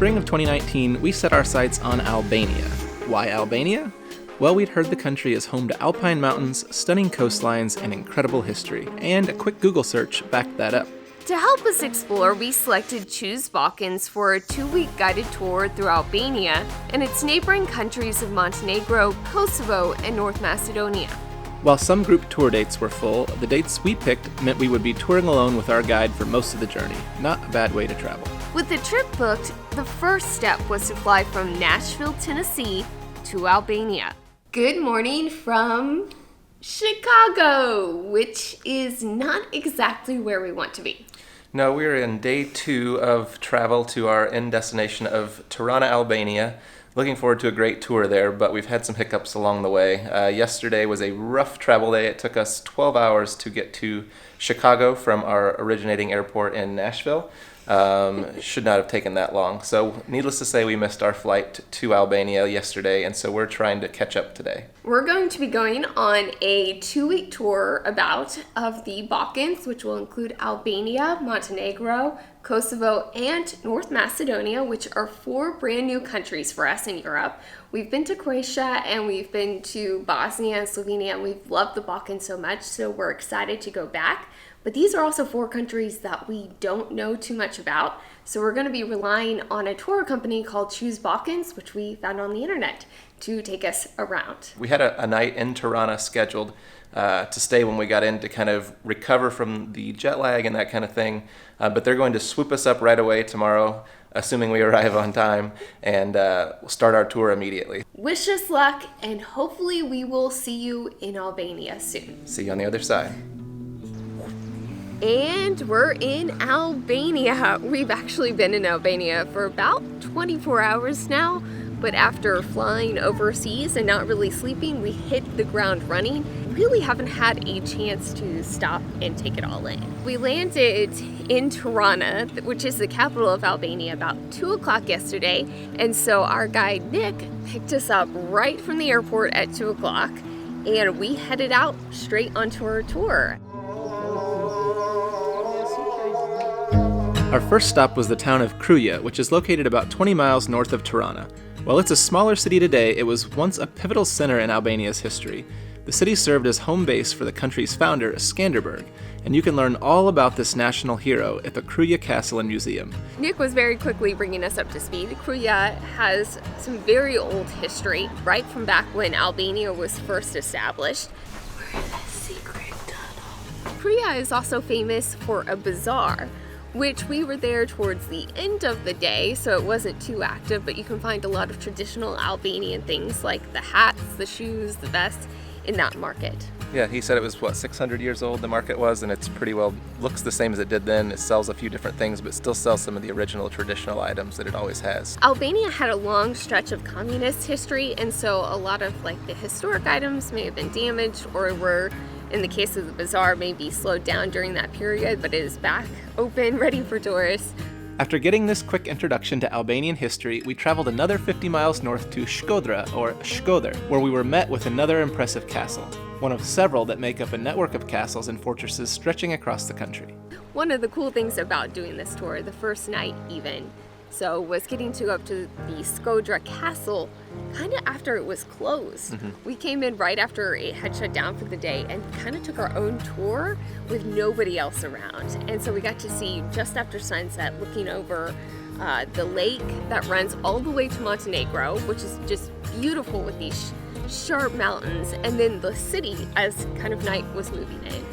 spring of 2019, we set our sights on Albania. Why Albania? Well, we'd heard the country is home to alpine mountains, stunning coastlines, and incredible history, and a quick Google search backed that up. To help us explore, we selected Choose Balkans for a 2-week guided tour through Albania and its neighboring countries of Montenegro, Kosovo, and North Macedonia. While some group tour dates were full, the dates we picked meant we would be touring alone with our guide for most of the journey. Not a bad way to travel. With the trip booked, the first step was to fly from Nashville, Tennessee to Albania. Good morning from Chicago, which is not exactly where we want to be. No, we're in day 2 of travel to our end destination of Tirana, Albania. Looking forward to a great tour there, but we've had some hiccups along the way. Yesterday was a rough travel day. It took us 12 hours to get to Chicago from our originating airport in Nashville. Should not have taken that long. So needless to say, we missed our flight to Albania yesterday, and so we're trying to catch up today. We're going to be going on a 2-week tour of the Balkans, which will include Albania, Montenegro, Kosovo, and North Macedonia, which are 4 brand new countries for us in Europe. We've been to Croatia and we've been to Bosnia and Slovenia, and we've loved the Balkans so much, so we're excited to go back. But these are also 4 countries that we don't know too much about, so we're going to be relying on a tour company called Choose Balkans, which we found on the internet, to take us around. We had a night in Tirana scheduled to stay when we got in to kind of recover from the jet lag and that kind of thing, but they're going to swoop us up right away tomorrow, assuming we arrive on time, and we'll start our tour immediately. Wish us luck, and hopefully we will see you in Albania soon. See you on the other side. And we're in Albania. We've actually been in Albania for about 24 hours now, but after flying overseas and not really sleeping, we hit the ground running. Really haven't had a chance to stop and take it all in. We landed in Tirana, which is the capital of Albania, about 2 o'clock yesterday, and so our guide Nick picked us up right from the airport at 2 o'clock, and we headed out straight onto our tour. Our first stop was the town of Kruje, which is located about 20 miles north of Tirana. While it's a smaller city today, it was once a pivotal center in Albania's history. The city served as home base for the country's founder, Skanderberg, and you can learn all about this national hero at the Kruje Castle and Museum. Nick was very quickly bringing us up to speed. Kruje has some very old history, right from back when Albania was first established. We're in a secret tunnel. Kruje is also famous for a bazaar, which we were there towards the end of the day, so it wasn't too active, but you can find a lot of traditional Albanian things like the hats, the shoes, the vests in that market. Yeah, he said it was, 600 years old the market was, and it's pretty well, looks the same as it did then. It sells a few different things, but still sells some of the original traditional items that it always has. Albania had a long stretch of communist history, and so a lot of the historic items may have been damaged or were, in the case of the bazaar, maybe slowed down during that period, but it is back open, ready for tourists. After getting this quick introduction to Albanian history, we traveled another 50 miles north to Shkodra, or Shkodër, where we were met with another impressive castle, one of several that make up a network of castles and fortresses stretching across the country. One of the cool things about doing this tour, the first night even, was getting to go up to the Shkodra Castle kind of after it was closed. Mm-hmm. We came in right after it had shut down for the day and kind of took our own tour with nobody else around. And so we got to see, just after sunset, looking over the lake that runs all the way to Montenegro, which is just beautiful with these sharp mountains, and then the city as kind of night was moving in.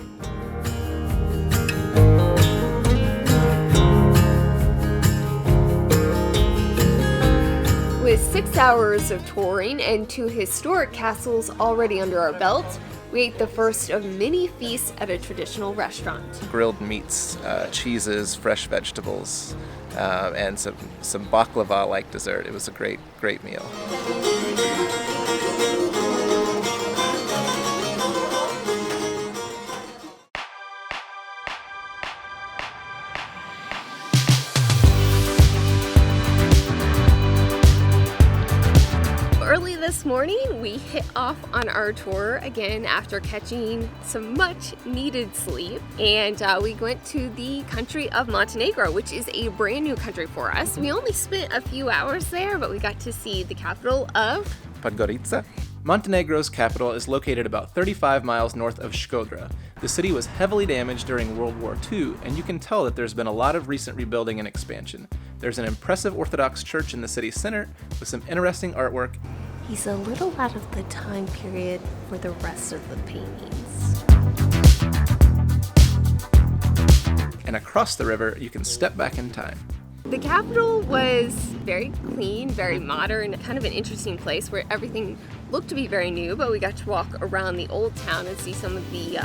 With 6 hours of touring and 2 historic castles already under our belt, we ate the first of many feasts at a traditional restaurant. Grilled meats, cheeses, fresh vegetables, and some baklava-like dessert. It was a great, great meal. This morning we hit off on our tour again after catching some much needed sleep, and we went to the country of Montenegro, which is a brand new country for us. We only spent a few hours there, but we got to see the capital of Podgorica. Montenegro's capital is located about 35 miles north of Shkodra. The city was heavily damaged during World War II, and you can tell that there's been a lot of recent rebuilding and expansion. There's an impressive Orthodox church in the city center with some interesting artwork. He's a little out of the time period for the rest of the paintings. And across the river, you can step back in time. The capital was very clean, very modern, kind of an interesting place where everything looked to be very new, but we got to walk around the old town and see some of the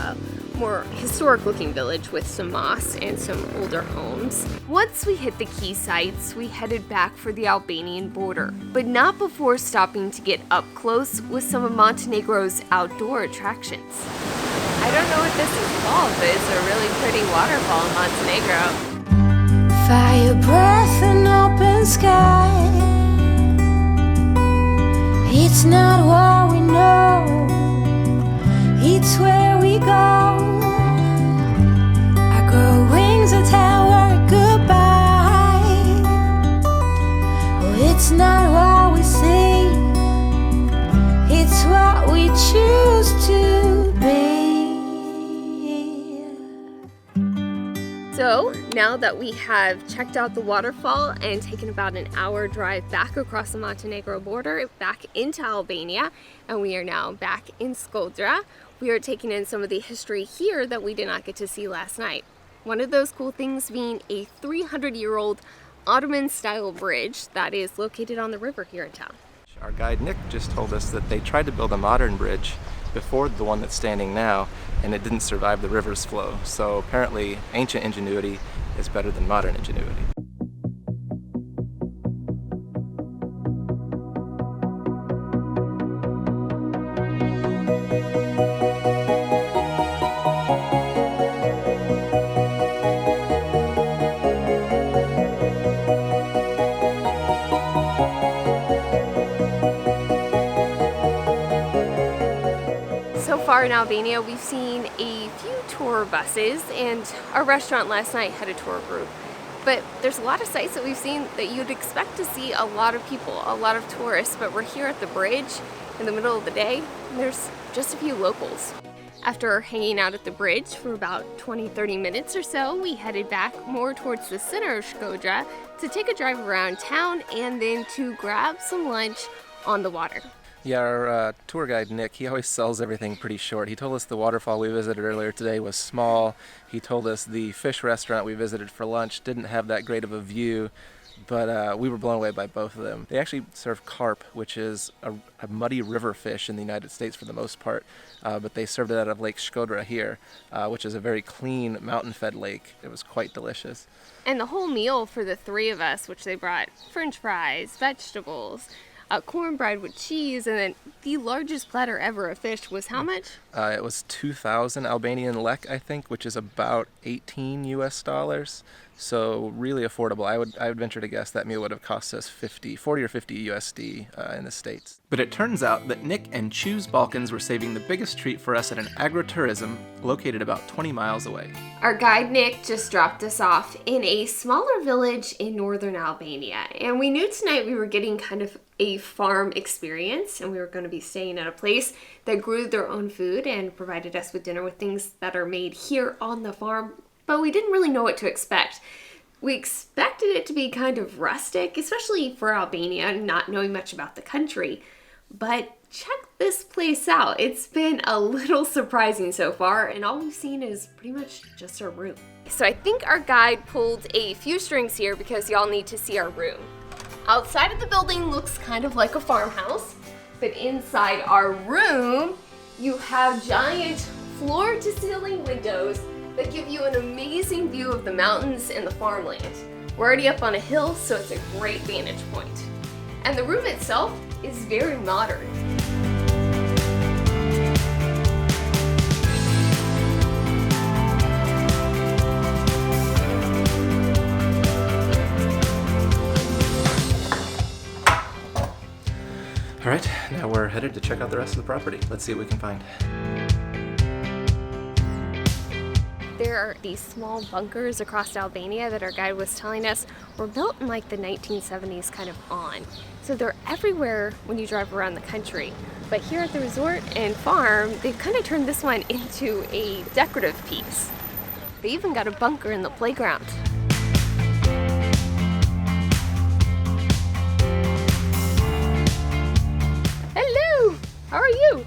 more historic looking village with some mosques and some older homes. Once we hit the key sites, we headed back for the Albanian border, but not before stopping to get up close with some of Montenegro's outdoor attractions. I don't know what this is called, but it's a really pretty waterfall in Montenegro. Fire breath and open sky. It's not what we know, it's where we go. I grow wings that tell our goodbye. Oh, it's not what we see, it's what we choose to be. So now that we have checked out the waterfall and taken about an hour drive back across the Montenegro border, back into Albania, and we are now back in Shkodra, we are taking in some of the history here that we did not get to see last night. One of those cool things being a 300-year-old Ottoman-style bridge that is located on the river here in town. Our guide Nick just told us that they tried to build a modern bridge before the one that's standing now, and it didn't survive the river's flow. So apparently ancient ingenuity is better than modern ingenuity. In Albania, we've seen a few tour buses, and our restaurant last night had a tour group. But there's a lot of sites that we've seen that you'd expect to see a lot of people, a lot of tourists, but we're here at the bridge in the middle of the day, and there's just a few locals. After hanging out at the bridge for about 20-30 minutes or so, we headed back more towards the center of Shkodra to take a drive around town and then to grab some lunch on the water. Yeah, our tour guide Nick, he always sells everything pretty short. He told us the waterfall we visited earlier today was small. He told us the fish restaurant we visited for lunch didn't have that great of a view, but we were blown away by both of them. They actually serve carp, which is a muddy river fish in the United States for the most part, but they served it out of Lake Shkodra here, which is a very clean mountain-fed lake. It was quite delicious. And the whole meal for the three of us, which they brought French fries, vegetables, cornbread with cheese, and then the largest platter ever of fish was how much? It was 2,000 Albanian lek, I think, which is about $18 US. So really affordable. I would venture to guess that meal would have cost us 40 or 50 USD in the States. But it turns out that Nick and Choose Balkans were saving the biggest treat for us at an agritourism located about 20 miles away. Our guide Nick just dropped us off in a smaller village in northern Albania, and we knew tonight we were getting kind of a farm experience, and we were going to be staying at a place that grew their own food and provided us with dinner with things that are made here on the farm, but we didn't really know what to expect. We expected it to be kind of rustic, especially for Albania, not knowing much about the country, but check this place out. It's been a little surprising so far, and all we've seen is pretty much just our room. So I think our guide pulled a few strings here because y'all need to see our room. Outside of the building looks kind of like a farmhouse, but inside our room, you have giant floor-to-ceiling windows that give you an amazing view of the mountains and the farmland. We're already up on a hill, so it's a great vantage point. And the room itself is very modern. All right, now we're headed to check out the rest of the property. Let's see what we can find. There are these small bunkers across Albania that our guide was telling us were built in like the 1970s kind of on. So they're everywhere when you drive around the country. But here at the resort and farm, they've kind of turned this one into a decorative piece. They even got a bunker in the playground. Hello! How are you?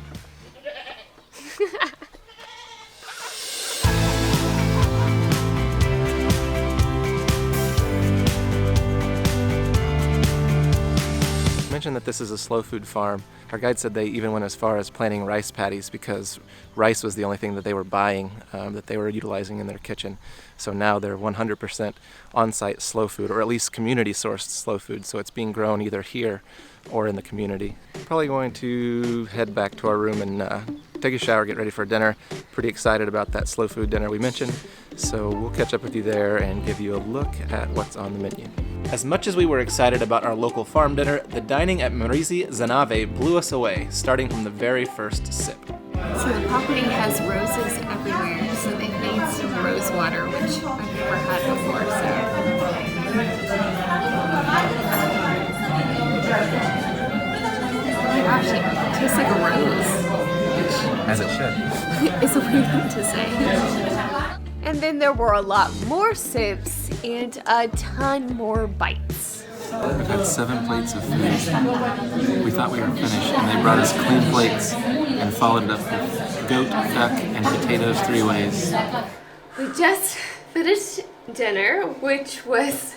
Mentioned that this is a slow food farm. Our guide said they even went as far as planting rice paddies because rice was the only thing that they were buying, that they were utilizing in their kitchen. So now they're 100% on-site slow food, or at least community-sourced slow food. So it's being grown either here or in the community. Probably going to head back to our room and take a shower, get ready for dinner. Pretty excited about that slow food dinner we mentioned. So we'll catch up with you there and give you a look at what's on the menu. As much as we were excited about our local farm dinner, the dining at Mrizi Zanave blew us away, starting from the very first sip. So the property has roses everywhere, so they made some rose water, which I've never had before, oh my gosh, it tastes like a rose, which As it should. is a weird thing to say. And then there were a lot more sips and a ton more bites. We've had 7 plates of food. We thought we were finished, and they brought us clean plates and followed it up with goat, duck, and potatoes 3 ways. We just finished dinner, which was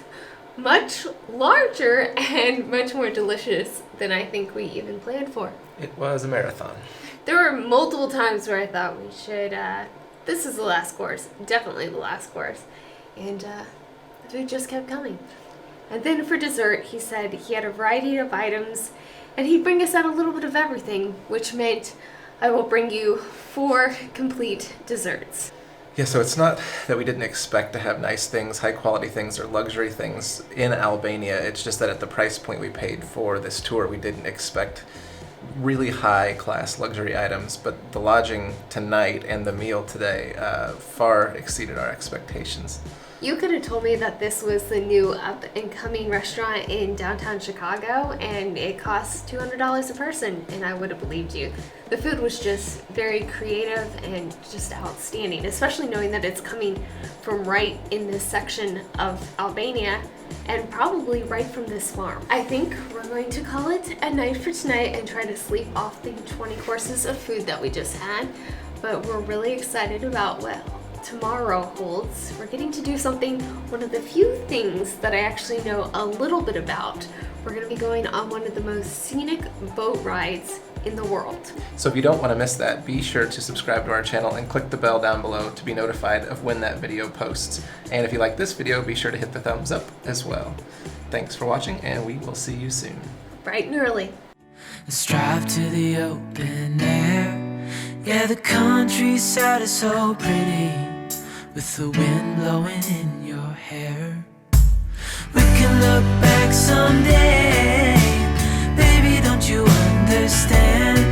much larger and much more delicious than I think we even planned for. It was a marathon. There were multiple times where I thought we should, this is the last course, definitely the last course. And the food just kept coming. And then for dessert, he said he had a variety of items and he'd bring us out a little bit of everything, which meant I will bring you 4 complete desserts. Yeah, so it's not that we didn't expect to have nice things, high quality things, or luxury things in Albania. It's just that at the price point we paid for this tour, we didn't expect really high class luxury items, but the lodging tonight and the meal today far exceeded our expectations. You could have told me that this was the new up-and-coming restaurant in downtown Chicago and it cost $200 a person, and I would have believed you. The food was just very creative and just outstanding, especially knowing that it's coming from right in this section of Albania and probably right from this farm. I think we're going to call it a night for tonight and try to sleep off the 20 courses of food that we just had, but we're really excited about what tomorrow holds. We're getting to do something, one of the few things that I actually know a little bit about. We're going to be going on one of the most scenic boat rides in the world. So if you don't want to miss that, be sure to subscribe to our channel and click the bell down below to be notified of when that video posts. And if you like this video, be sure to hit the thumbs up as well. Thanks for watching, and we will see you soon. Bright and early. Let's drive to the open air. Yeah, the countryside is so pretty, with the wind blowing in your hair. We can look back someday, baby, don't you understand?